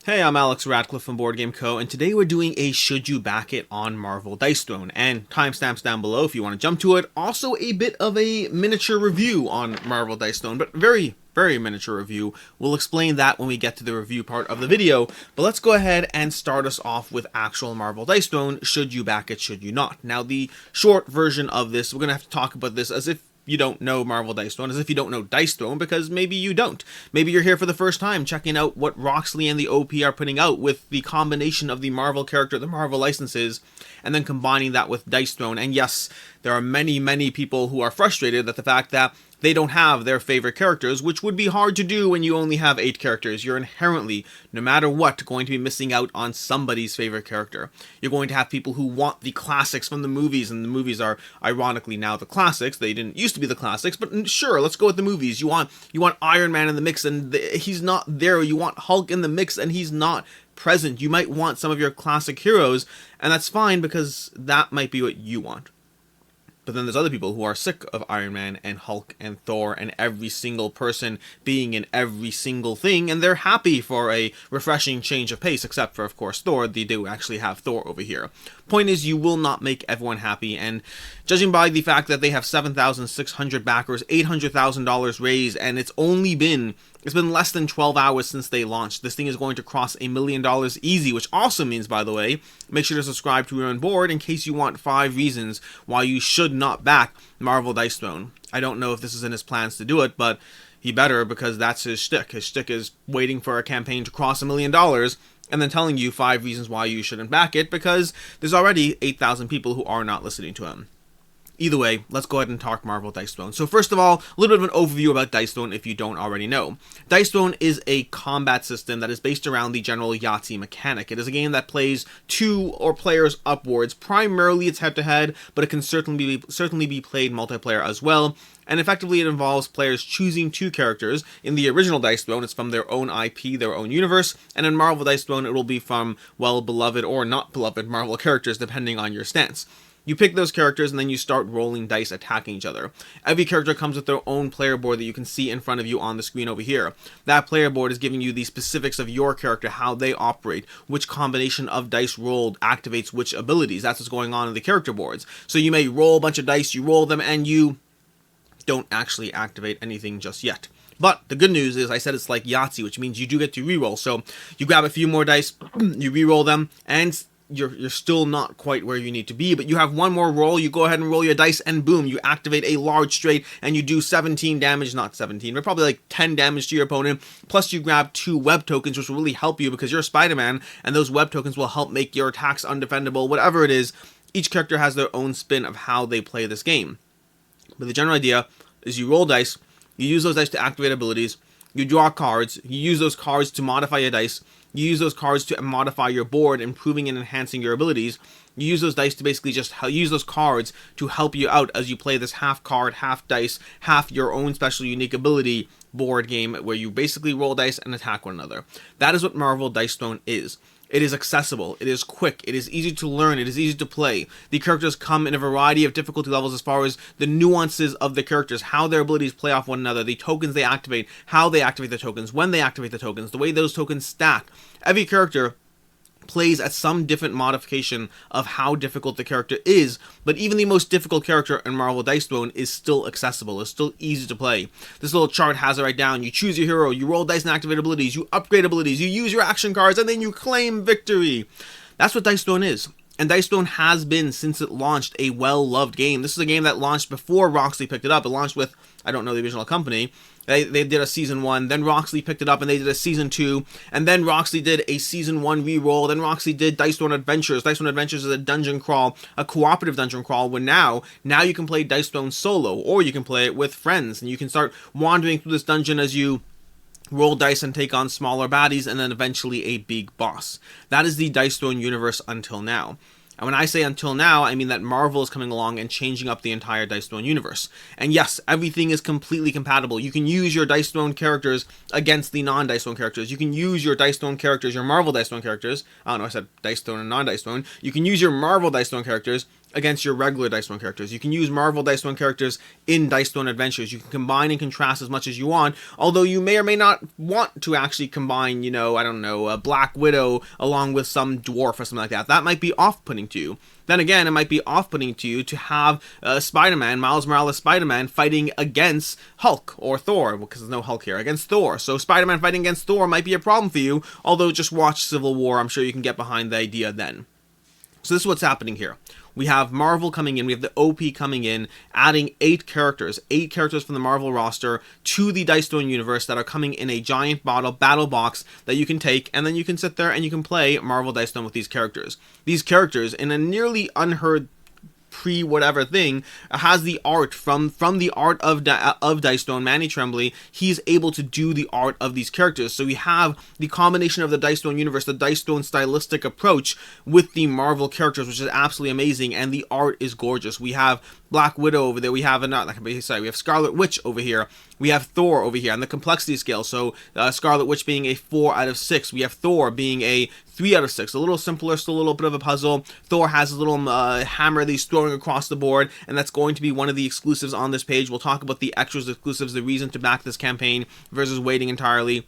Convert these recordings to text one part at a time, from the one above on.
Hey, I'm Alex Radcliffe from Board Game Co., and today we're doing a Should You Back It on Marvel Dice Throne, and timestamps down below if you want to jump to it. Also a bit of a miniature review on Marvel Dice Throne, but very miniature review. We'll explain that when we get to the review part of the video, but let's go ahead and start us off with actual Marvel Dice Throne. Should you back it, should you not? Now, the short version of this, we're going to have to talk about this as if you don't know Marvel Dice Throne, as if you don't know Dice Throne, because maybe you don't. Maybe you're here for the first time checking out what Roxley and the OP are putting out with the combination of the Marvel character, the Marvel licenses, and then combining that with Dice Throne. And yes, there are many people who are frustrated at the fact that they don't have their favorite characters, which would be hard to do when you only have 8 characters. You're inherently, no matter what, going to be missing out on somebody's favorite character. You're going to have people who want the classics from the movies, and the movies are ironically now the classics. They didn't used to be the classics, but sure, let's go with the movies. You want Iron Man in the mix, and he's not there. You want Hulk in the mix, and he's not present. You might want some of your classic heroes, and that's fine because that might be what you want. But then there's other people who are sick of Iron Man and Hulk and Thor and every single person being in every single thing, and they're happy for a refreshing change of pace, except for, of course, Thor. They do actually have Thor over here. Point is, you will not make everyone happy, and judging by the fact that they have 7,600 backers, $800,000 raised, and it's been less than 12 hours since they launched. This thing is going to cross $1 million easy, which also means, by the way, make sure to subscribe to your own board in case you want 5 reasons why you should not back Marvel Dice Throne. I don't know if this is in his plans to do it, but he better, because that's his shtick. His shtick is waiting for a campaign to cross $1 million and then telling you 5 reasons why you shouldn't back it, because there's already 8,000 people who are not listening to him. Either way, let's go ahead and talk Marvel Dice Throne. So first of all, a little bit of an overview about Dice Throne if you don't already know. Dice Throne is a combat system that is based around the general Yahtzee mechanic. It is a game that plays 2 or players upwards. Primarily it's head-to-head, but it can certainly be played multiplayer as well. And effectively it involves players choosing 2 characters. In the original Dice Throne, it's from their own IP, their own universe. And in Marvel Dice Throne, it will be from, well, beloved or not beloved Marvel characters, depending on your stance. You pick those characters and then you start rolling dice attacking each other. Every character comes with their own player board that you can see in front of you on the screen over here. That player board is giving you the specifics of your character, how they operate, which combination of dice rolled activates which abilities. That's what's going on in the character boards. So you may roll a bunch of dice, you roll them, and you don't actually activate anything just yet. But the good news is I said it's like Yahtzee, which means you do get to reroll. So you grab a few more dice, you reroll them, and you're still not quite where you need to be, but you have one more roll. You go ahead and roll your dice, and boom, you activate a large straight, and you do 17 damage, not 17, but probably like 10 damage to your opponent, plus you grab 2 web tokens, which will really help you because you're Spider-Man, and those web tokens will help make your attacks undefendable, whatever it is. Each character has their own spin of how they play this game. But the general idea is you roll dice, you use those dice to activate abilities, you draw cards, you use those cards to modify your dice, you use those cards to modify your board, improving and enhancing your abilities. You use those dice to basically just use those cards to help you out as you play this half card, half dice, half your own special unique ability board game where you basically roll dice and attack one another. That is what Marvel Dice Throne is. It is accessible, it is quick, it is easy to learn, it is easy to play. The characters come in a variety of difficulty levels as far as the nuances of the characters, how their abilities play off one another, the tokens they activate, how they activate the tokens, when they activate the tokens, the way those tokens stack. Every character plays at some different modification of how difficult the character is, but even the most difficult character in Marvel Dice Throne is still accessible, is still easy to play. This little chart has it right down. You choose your hero, you roll dice and activate abilities, you upgrade abilities, you use your action cards, and then you claim victory. That's what Dice Throne is. And Dice Throne has been, since it launched, a well-loved game. This is a game that launched before Roxley picked it up. It launched with, I don't know the original company. They did a Season 1, then Roxley picked it up and they did a Season 2, and then Roxley did a Season 1 reroll, then Roxley did Dice Throne Adventures. Dice Throne Adventures is a dungeon crawl, a cooperative dungeon crawl, where now you can play Dice Throne solo, or you can play it with friends, and you can start wandering through this dungeon as you roll dice and take on smaller baddies, and then eventually a big boss. That is the Dice Throne universe until now. And when I say until now, I mean that Marvel is coming along and changing up the entire Dice Throne universe. And yes, everything is completely compatible. You can use your Dice Throne characters against the non-Dice Throne characters. You can use your Dice Throne characters, your Marvel Dice Throne characters. I don't know, I said Dice Throne and non-Dice Throne. You can use your Marvel Dice Throne characters against your regular Dice Throne characters. You can use Marvel Dice Throne characters in Dice Throne Adventures. You can combine and contrast as much as you want, although you may or may not want to actually combine, you know, I don't know, a Black Widow along with some dwarf or something like that. That might be off-putting to you. Then again, it might be off-putting to you to have Spider-Man, Miles Morales Spider-Man, fighting against Hulk or Thor, because there's no Hulk here, against Thor. So Spider-Man fighting against Thor might be a problem for you, although just watch Civil War. I'm sure you can get behind the idea then. So this is what's happening here. We have Marvel coming in, we have the OP coming in, adding 8 characters from the Marvel roster to the Dice Throne universe that are coming in a giant battle box that you can take, and then you can sit there and you can play Marvel Dice Throne with these characters. These characters, in a nearly unheard pre-whatever thing, has the art from the art of Dice Throne. Manny Tremblay, he's able to do the art of these characters. So we have the combination of the Dice Throne universe, the Dice Throne stylistic approach with the Marvel characters, which is absolutely amazing, and the art is gorgeous. We have Black Widow over there, we have we have Scarlet Witch over here, we have Thor over here on the complexity scale. So Scarlet Witch being a 4 out of 6, we have Thor being a 3 out of 6, a little simpler, still a little bit of a puzzle. Thor has a little hammer that he's throwing across the board, and that's going to be one of the exclusives on this page. We'll talk about the extras, exclusives, the reason to back this campaign versus waiting entirely.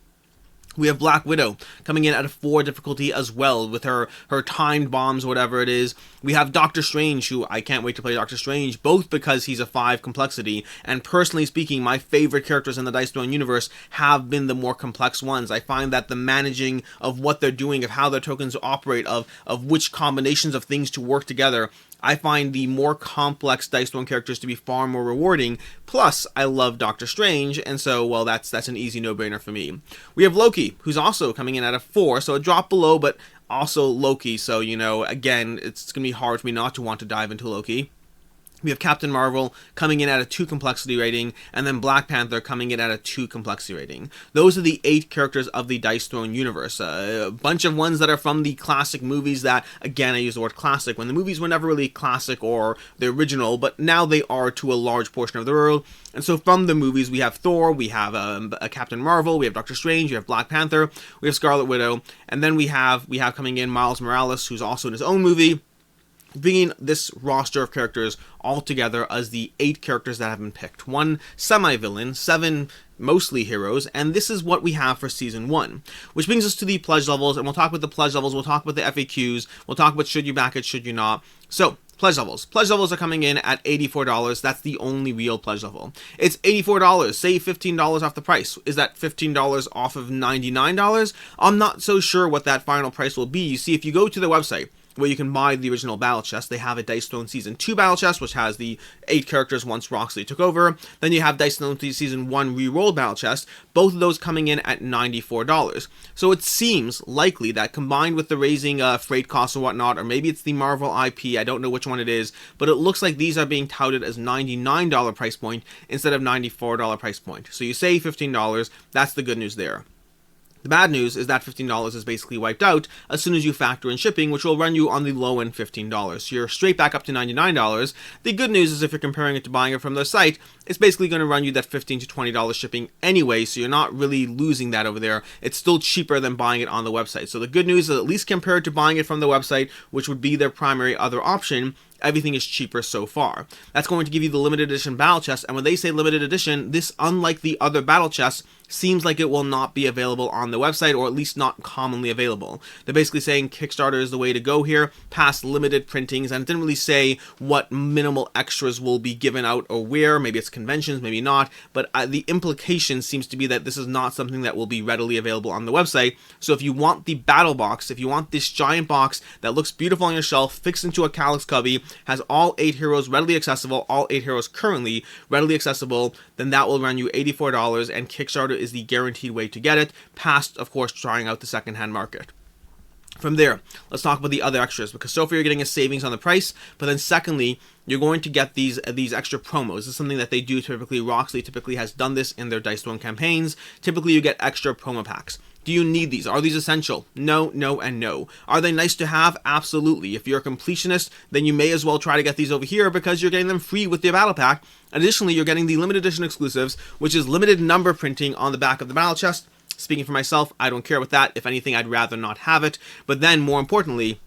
We have Black Widow coming in at a 4 difficulty as well, with her timed bombs, whatever it is. We have Doctor Strange, who I can't wait to play Doctor Strange, both because he's a 5 complexity, and personally speaking, my favorite characters in the Dice Throne universe have been the more complex ones. I find that the managing of what they're doing, of how their tokens operate, of which combinations of things to work together, I find the more complex Dice Throne characters to be far more rewarding. Plus, I love Doctor Strange, and so, well, that's an easy no-brainer for me. We have Loki, who's also coming in at a 4, so a drop below, but also Loki. So, you know, again, it's going to be hard for me not to want to dive into Loki. We have Captain Marvel coming in at a 2 complexity rating, and then Black Panther coming in at a 2 complexity rating. Those are the 8 characters of the Dice Throne universe. A bunch of ones that are from the classic movies that, again, I use the word classic, when the movies were never really classic or the original, but now they are to a large portion of the world. And so from the movies, we have Thor, we have a Captain Marvel, we have Doctor Strange, we have Black Panther, we have Scarlet Widow, and then we have coming in Miles Morales, who's also in his own movie, bringing this roster of characters all together as the 8 characters that have been picked. 1 semi-villain, 7 mostly heroes, and this is what we have for Season 1. Which brings us to the pledge levels, and we'll talk about the pledge levels, we'll talk about the FAQs, we'll talk about should you back it, should you not. So, pledge levels. Pledge levels are coming in at $84. That's the only real pledge level. It's $84. Save $15 off the price. Is that $15 off of $99? I'm not so sure what that final price will be. You see, if you go to the website, where you can buy the original battle chest, they have a Dice Throne Season 2 battle chest, which has the 8 characters once Roxley took over. Then you have Dice Throne Season 1 re-rolled battle chest, both of those coming in at $94. So it seems likely that combined with the raising freight costs and whatnot, or maybe it's the Marvel IP, I don't know which one it is, but it looks like these are being touted as $99 price point instead of $94 price point. So you save $15, that's the good news there. The bad news is that $15 is basically wiped out as soon as you factor in shipping, which will run you on the low end $15. So you're straight back up to $99. The good news is if you're comparing it to buying it from their site, it's basically going to run you that $15 to $20 shipping anyway, so you're not really losing that over there. It's still cheaper than buying it on the website. So the good news is, at least compared to buying it from the website, which would be their primary other option, everything is cheaper so far. That's going to give you the limited edition battle chest, and when they say limited edition, this, unlike the other battle chests, seems like it will not be available on the website, or at least not commonly available. They're basically saying Kickstarter is the way to go here, past limited printings, and it didn't really say what minimal extras will be given out or where. Maybe it's conventions, maybe not, but the implication seems to be that this is not something that will be readily available on the website. So if you want the battle box, if you want this giant box that looks beautiful on your shelf, fixed into a Calyx cubby, has all 8 heroes readily accessible, all 8 heroes currently readily accessible, then that will run you $84, and Kickstarter is the guaranteed way to get it, past, of course, trying out the secondhand market. From there, let's talk about the other extras, because so far you're getting a savings on the price, but then secondly, you're going to get these extra promos. This is something that they do typically. Roxley typically has done this in their Dice Throne campaigns. Typically, you get extra promo packs. Do you need these? Are these essential? No, no, and no. Are they nice to have? Absolutely. If you're a completionist, then you may as well try to get these over here because you're getting them free with the battle pack. Additionally, you're getting the limited edition exclusives, which is limited number printing on the back of the battle chest. Speaking for myself, I don't care with that. If anything, I'd rather not have it. But then, more importantly,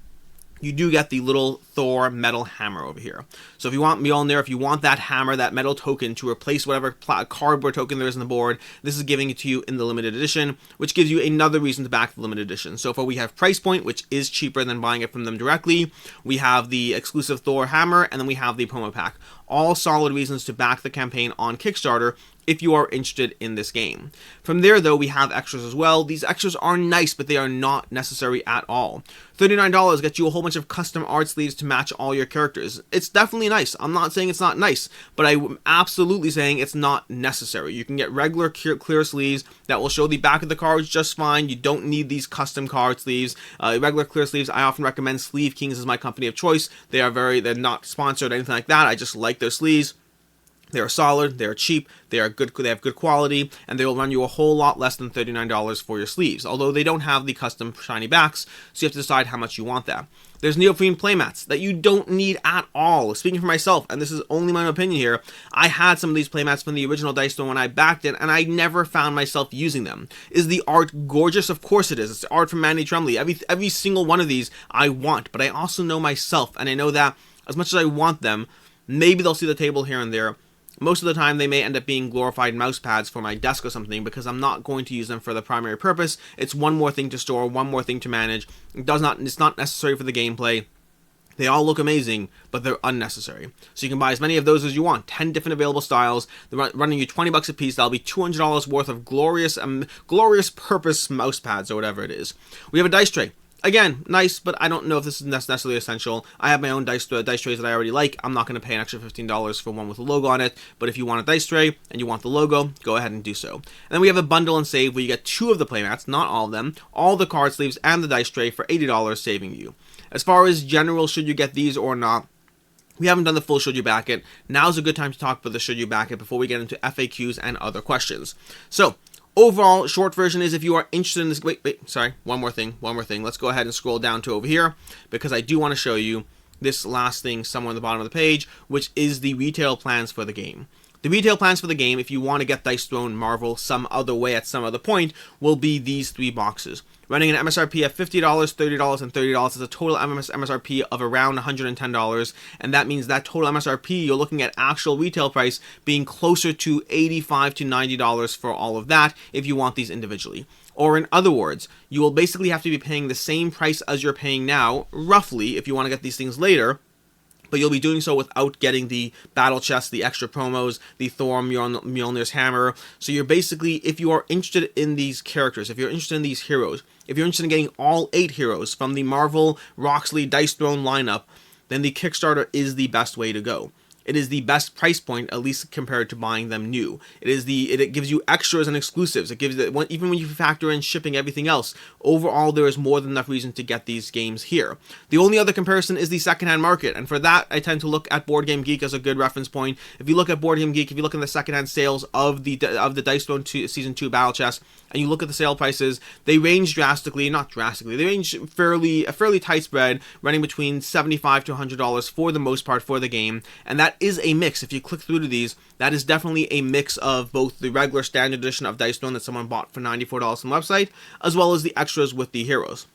you do get the little Thor metal hammer over here. So if you want Mjolnir, if you want that hammer, that metal token to replace whatever cardboard token there is on the board, this is giving it to you in the limited edition, which gives you another reason to back the limited edition. So far we have price point, which is cheaper than buying it from them directly. We have the exclusive Thor hammer, and then we have the promo pack. All solid reasons to back the campaign on Kickstarter if you are interested in this game. From there, though, we have extras as well. These extras are nice, but they are not necessary at all. $39 gets you a whole bunch of custom art sleeves to match all your characters. It's definitely nice. I'm not saying it's not nice, but I'm absolutely saying it's not necessary. You can get regular clear sleeves that will show the back of the cards just fine. You don't need these custom card sleeves. Regular clear sleeves, I often recommend Sleeve Kings as my company of choice. They're not sponsored or anything like that. I just like their sleeves. They are solid, they are cheap, they are good, they have good quality, and they will run you a whole lot less than $39 for your sleeves, although they don't have the custom shiny backs, so you have to decide how much you want that. There's neoprene playmats that you don't need at all. Speaking for myself, and this is only my opinion here, I had some of these playmats from the original Dice Store when I backed it, and I never found myself using them. Is the art gorgeous? Of course it is. It's art from Manny Tremblay. Every single one of these I want, but I also know myself, and I know that as much as I want them, maybe they'll see the table here and there. Most of the time, they may end up being glorified mouse pads for my desk or something, because I'm not going to use them for the primary purpose. It's one more thing to store, one more thing to manage. It's not necessary for the gameplay. They all look amazing, but they're unnecessary. So you can buy as many of those as you want. 10 different available styles. They're running you $20 a piece. That'll be $200 worth of glorious purpose mouse pads or whatever it is. We have a dice tray. Again, nice, but I don't know if this is necessarily essential. I have my own dice trays that I already like. I'm not going to pay an extra $15 for one with a logo on it, but if you want a dice tray and you want the logo, go ahead and do so. And then we have a bundle and save where you get 2 of the playmats, not all of them, all the card sleeves and the dice tray for $80, saving you. As far as general, should you get these or not, we haven't done the full should you back it. Now's a good time to talk about the should you back it before we get into FAQs and other questions. So, overall, short version is if you are interested in this... Sorry, one more thing. Let's go ahead and scroll down to over here, because I do want to show you this last thing somewhere on the bottom of the page, which is the retail plans for the game. The retail plans for the game, if you want to get Dice Throne Marvel some other way at some other point, will be these 3 boxes. Running an MSRP of $50, $30, and $30 is a total MSRP of around $110, and that means that total MSRP, you're looking at actual retail price being closer to $85 to $90 for all of that if you want these individually. Or in other words, you will basically have to be paying the same price as you're paying now, roughly, if you want to get these things later, but you'll be doing so without getting the battle chest, the extra promos, the Thor Mjolnir's hammer. So you're basically, if you are interested in these characters, if you're interested in these heroes, if you're interested in getting all 8 heroes from the Marvel Roxley Dice Throne lineup, then the Kickstarter is the best way to go. It is the best price point, at least compared to buying them new. It gives you extras and exclusives. It gives even when you factor in shipping, everything else. Overall, there is more than enough reason to get these games here. The only other comparison is the secondhand market, and for that, I tend to look at Board Game Geek as a good reference point. If you look at Board Game Geek, if you look at the secondhand sales of the Dice Throne Season 2 Battle Chest, and you look at the sale prices, they range not drastically. They range a fairly tight spread, running between $75 to $100 for the most part for the game, and that is a mix. If you click through to these, that is definitely a mix of both the regular standard edition of Dice Throne that someone bought for $94 on the website, as well as the extras with the heroes.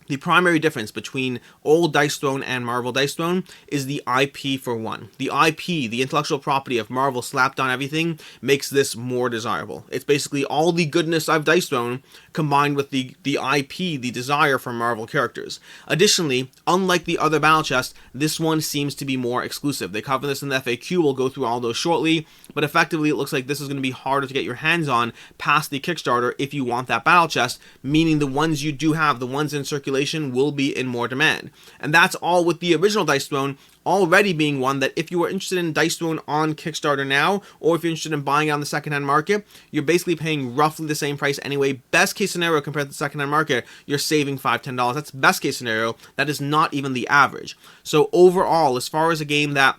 The primary difference between old Dice Throne and Marvel Dice Throne is the IP for one. The IP, the intellectual property of Marvel slapped on everything, makes this more desirable. It's basically all the goodness of Dice Throne combined with the IP, the desire for Marvel characters. Additionally, unlike the other battle chests, this one seems to be more exclusive. They cover this in the FAQ, we'll go through all those shortly, but effectively it looks like this is going to be harder to get your hands on past the Kickstarter if you want that battle chest, meaning the ones you do have, the ones in circulation, will be in more demand. And that's all with the original Dice Throne already being one that if you are interested in Dice Throne on Kickstarter now, or if you're interested in buying it on the secondhand market, you're basically paying roughly the same price anyway. Best case scenario compared to the secondhand market, you're saving $5 to $10. That's best case scenario. That is not even the average. So overall, as far as a game that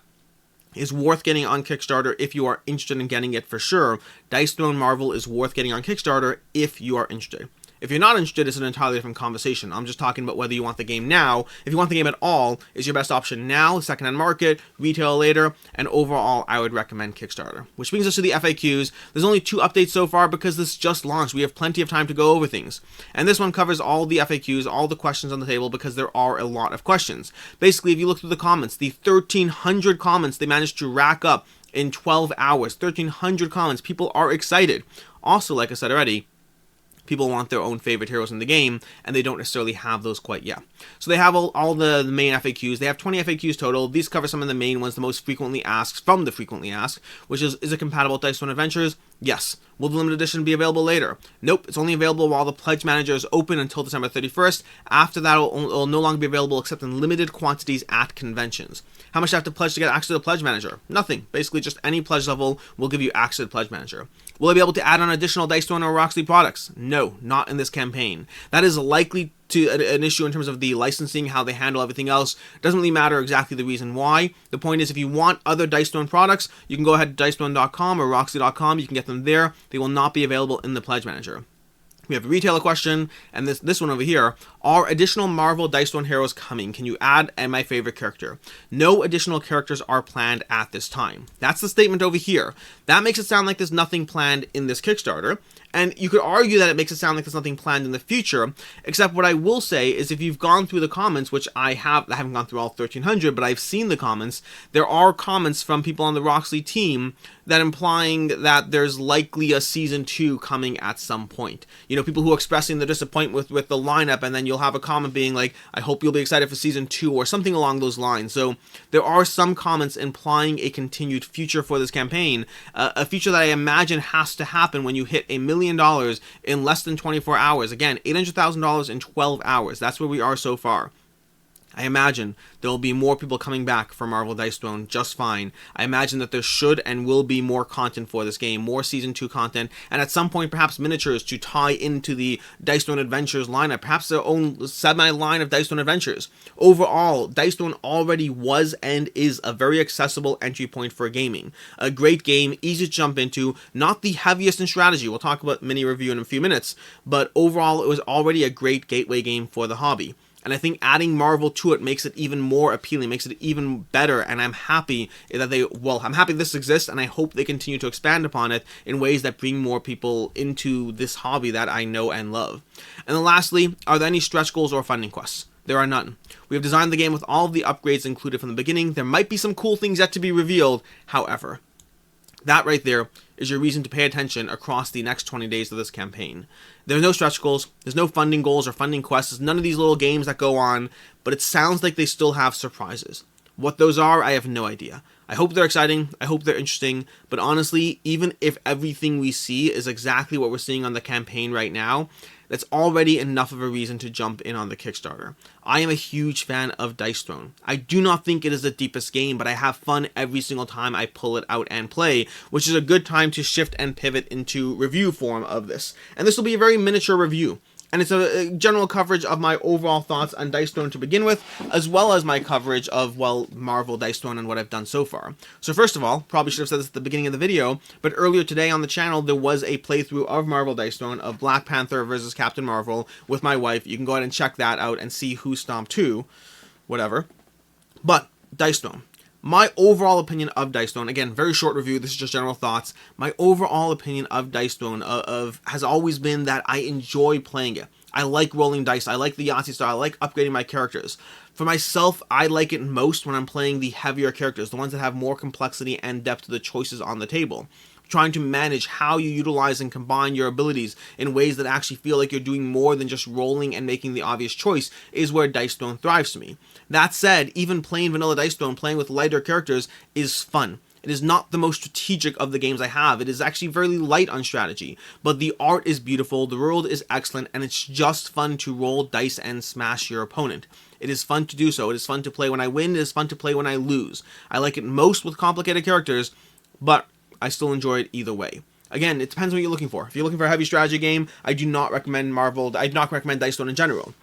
is worth getting on Kickstarter if you are interested in getting it for sure, Dice Throne Marvel is worth getting on Kickstarter if you are interested. If you're not interested, it's an entirely different conversation. I'm just talking about whether you want the game now. If you want the game at all, is your best option now, secondhand market, retail later, and overall, I would recommend Kickstarter. Which brings us to the FAQs. There's only 2 updates so far because this just launched. We have plenty of time to go over things. And this one covers all the FAQs, all the questions on the table, because there are a lot of questions. Basically, if you look through the comments, the 1,300 comments they managed to rack up in 12 hours. 1,300 comments. People are excited. Also, like I said already, people want their own favorite heroes in the game, and they don't necessarily have those quite yet. So they have all the main FAQs. They have 20 FAQs total. These cover some of the main ones, the most frequently asked from the frequently asked, which is it compatible with Dice Stone Adventures? Yes. Will the limited edition be available later? Nope. It's only available while the Pledge Manager is open until December 31st. After that, it will no longer be available except in limited quantities at conventions. How much do you have to pledge to get access to the Pledge Manager? Nothing. Basically, just any pledge level will give you access to the Pledge Manager. Will I be able to add on additional Dice Stone or Roxley products? No, not in this campaign. That is likely to an issue in terms of the licensing, how they handle everything else. Doesn't really matter exactly the reason why. The point is, if you want other Dice Stone products, you can go ahead to dicestone.com or roxley.com. You can get them there. They will not be available in the Pledge Manager. We have a retailer question, and this one over here. Are additional Marvel Dice Stone heroes coming? Can you add my favorite character? No additional characters are planned at this time. That's the statement over here. That makes it sound like there's nothing planned in this Kickstarter. And you could argue that it makes it sound like there's nothing planned in the future, except what I will say is if you've gone through the comments, which I haven't gone through all 1,300, but I've seen the comments, there are comments from people on the Roxley team that implying that there's likely a Season 2 coming at some point. You know, people who are expressing their disappointment with the lineup, and then you'll have a comment being like, I hope you'll be excited for Season 2, or something along those lines. So there are some comments implying a continued future for this campaign, a future that I imagine has to happen when you hit $1 million in less than 24 hours. Again, $800,000 in 12 hours. That's where we are so far. I imagine there will be more people coming back for Marvel Dice Stone just fine. I imagine that there should and will be more content for this game, more Season 2 content, and at some point perhaps miniatures to tie into the Dice Stone Adventures lineup, perhaps their own semi-line of Dice Stone Adventures. Overall, Dice Stone already was and is a very accessible entry point for gaming. A great game, easy to jump into, not the heaviest in strategy. We'll talk about mini review in a few minutes, but overall it was already a great gateway game for the hobby. And I think adding Marvel to it makes it even more appealing, makes it even better, and I'm happy that I'm happy this exists, and I hope they continue to expand upon it in ways that bring more people into this hobby that I know and love. And then lastly, are there any stretch goals or funding quests? There are none. We have designed the game with all of the upgrades included from the beginning. There might be some cool things yet to be revealed, however. That right there is your reason to pay attention across the next 20 days of this campaign. There's no stretch goals, there's no funding goals or funding quests, there's none of these little games that go on, but it sounds like they still have surprises. What those are, I have no idea. I hope they're exciting, I hope they're interesting, but honestly, even if everything we see is exactly what we're seeing on the campaign right now, that's already enough of a reason to jump in on the Kickstarter. I am a huge fan of Dice Throne. I do not think it is the deepest game, but I have fun every single time I pull it out and play, which is a good time to shift and pivot into review form of this. And this will be a very miniature review. And it's a general coverage of my overall thoughts on Dice Throne to begin with, as well as my coverage of, well, Marvel Dice Throne and what I've done so far. So first of all, probably should have said this at the beginning of the video, but earlier today on the channel, there was a playthrough of Marvel Dice Throne of Black Panther versus Captain Marvel with my wife. You can go ahead and check that out and see who stomped who, whatever. But, Dice Throne. My overall opinion of Dice Throne, again, very short review, this is just general thoughts. My overall opinion of Dice Throne has always been that I enjoy playing it. I like rolling dice, I like the Yahtzee style, I like upgrading my characters. For myself, I like it most when I'm playing the heavier characters, the ones that have more complexity and depth to the choices on the table. Trying to manage how you utilize and combine your abilities in ways that actually feel like you're doing more than just rolling and making the obvious choice is where Dice Throne thrives to me. That said, even plain vanilla Dice Throne, playing with lighter characters, is fun. It is not the most strategic of the games I have. It is actually very light on strategy, but the art is beautiful, the world is excellent, and it's just fun to roll dice and smash your opponent. It is fun to do so. It is fun to play when I win. It is fun to play when I lose. I like it most with complicated characters, but I still enjoy it either way. Again, it depends on what you're looking for. If you're looking for a heavy strategy game, I do not recommend Dice Throne in general.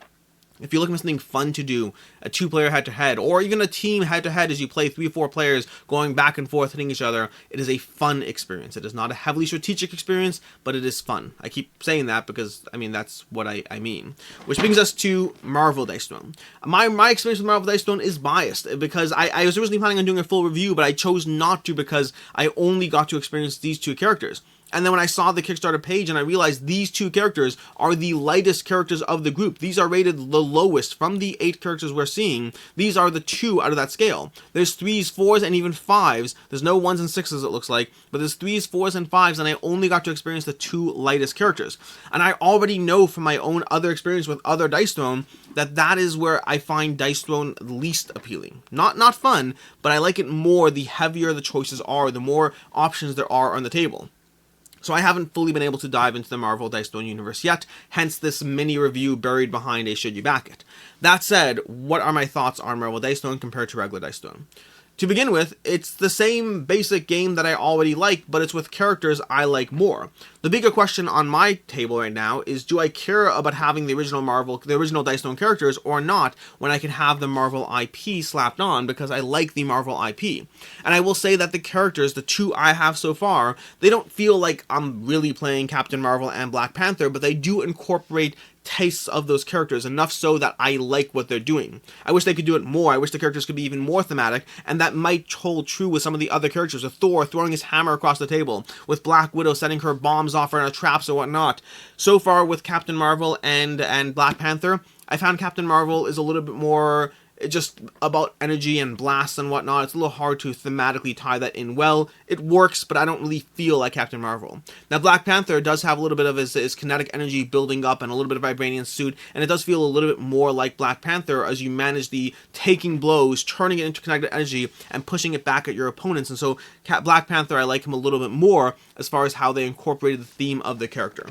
If you're looking for something fun to do, a 2-player head-to-head, or even a team head-to-head as you play 3 or 4 players going back and forth hitting each other, it is a fun experience. It is not a heavily strategic experience, but it is fun. I keep saying that because, I mean, that's what I mean. Which brings us to Marvel Dice Throne. My experience with Marvel Dice Throne is biased because I was originally planning on doing a full review, but I chose not to because I only got to experience these 2 characters. And then when I saw the Kickstarter page and I realized these 2 characters are the lightest characters of the group. These are rated the lowest from the 8 characters we're seeing. These are the 2 out of that scale. There's 3s, 4s, and even 5s. There's no 1s and 6s it looks like, but there's 3s, 4s, and 5s, and I only got to experience the 2 lightest characters. And I already know from my own other experience with other Dice Throne that is where I find Dice Throne least appealing. Not fun, but I like it more the heavier the choices are, the more options there are on the table. So I haven't fully been able to dive into the Marvel Dice Throne universe yet, hence this mini review buried behind a should you back it. That said, what are my thoughts on Marvel Dice Throne compared to regular Dice Throne? To begin with, it's the same basic game that I already like, but it's with characters I like more. The bigger question on my table right now is, do I care about having the original Dice Throne characters or not when I can have the Marvel IP slapped on because I like the Marvel IP? And I will say that the characters, the 2 I have so far, they don't feel like I'm really playing Captain Marvel and Black Panther, but they do incorporate tastes of those characters enough so that I like what they're doing. I wish they could do it more. I wish the characters could be even more thematic, and that might hold true with some of the other characters, with Thor throwing his hammer across the table, with Black Widow setting her bombs off her traps or whatnot. So far with Captain Marvel and Black Panther, I found Captain Marvel is a little bit more just about energy and blasts and whatnot. It's a little hard to thematically tie that in well. It works, but I don't really feel like Captain Marvel. Now, Black Panther does have a little bit of his kinetic energy building up and a little bit of vibranium suit, and it does feel a little bit more like Black Panther as you manage the taking blows, turning it into kinetic energy, and pushing it back at your opponents. And so Black Panther, I like him a little bit more as far as how they incorporated the theme of the character.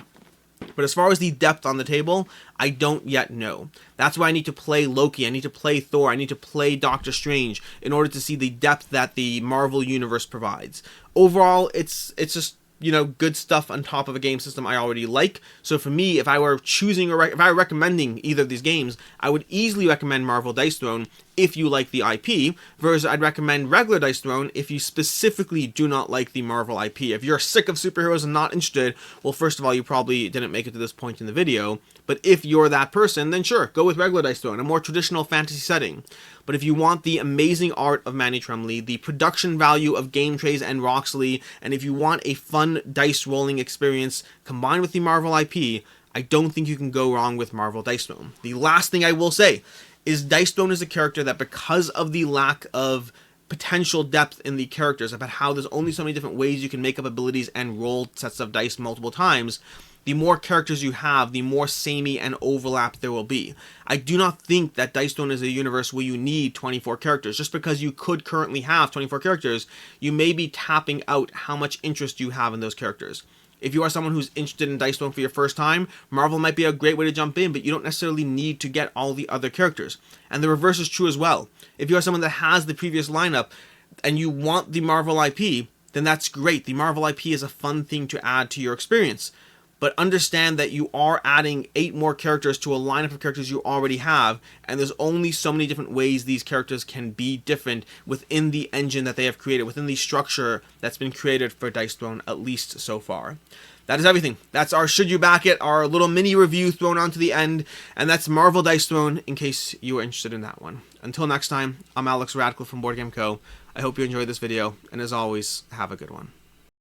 But as far as the depth on the table, I don't yet know. That's why I need to play Loki, I need to play Thor, I need to play Doctor Strange in order to see the depth that the Marvel Universe provides. Overall, it's just, you know, good stuff on top of a game system I already like. So for me, if I were choosing or if I were recommending either of these games, I would easily recommend Marvel Dice Throne if you like the IP, versus I'd recommend regular Dice Throne if you specifically do not like the Marvel IP. If you're sick of superheroes and not interested, well, first of all, you probably didn't make it to this point in the video. But if you're that person, then sure, go with regular Dice Throne, a more traditional fantasy setting. But if you want the amazing art of Manny Tremblay, the production value of Game Trays and Roxley, and if you want a fun dice rolling experience combined with the Marvel IP, I don't think you can go wrong with Marvel Dice Throne. The last thing I will say is Dice Throne is a character that, because of the lack of potential depth in the characters, about how there's only so many different ways you can make up abilities and roll sets of dice multiple times, the more characters you have, the more samey and overlap there will be. I do not think that Dice Throne is a universe where you need 24 characters. Just because you could currently have 24 characters, you may be tapping out how much interest you have in those characters. If you are someone who's interested in Dice Throne for your first time, Marvel might be a great way to jump in, but you don't necessarily need to get all the other characters. And the reverse is true as well. If you are someone that has the previous lineup and you want the Marvel IP, then that's great. The Marvel IP is a fun thing to add to your experience. But understand that you are adding 8 more characters to a lineup of characters you already have, and there's only so many different ways these characters can be different within the engine that they have created, within the structure that's been created for Dice Throne, at least so far. That is everything. That's our Should You Back It, our little mini review thrown onto the end, and that's Marvel Dice Throne in case you were interested in that one. Until next time, I'm Alex Radcliffe from Board Game Co. I hope you enjoyed this video, and as always, have a good one.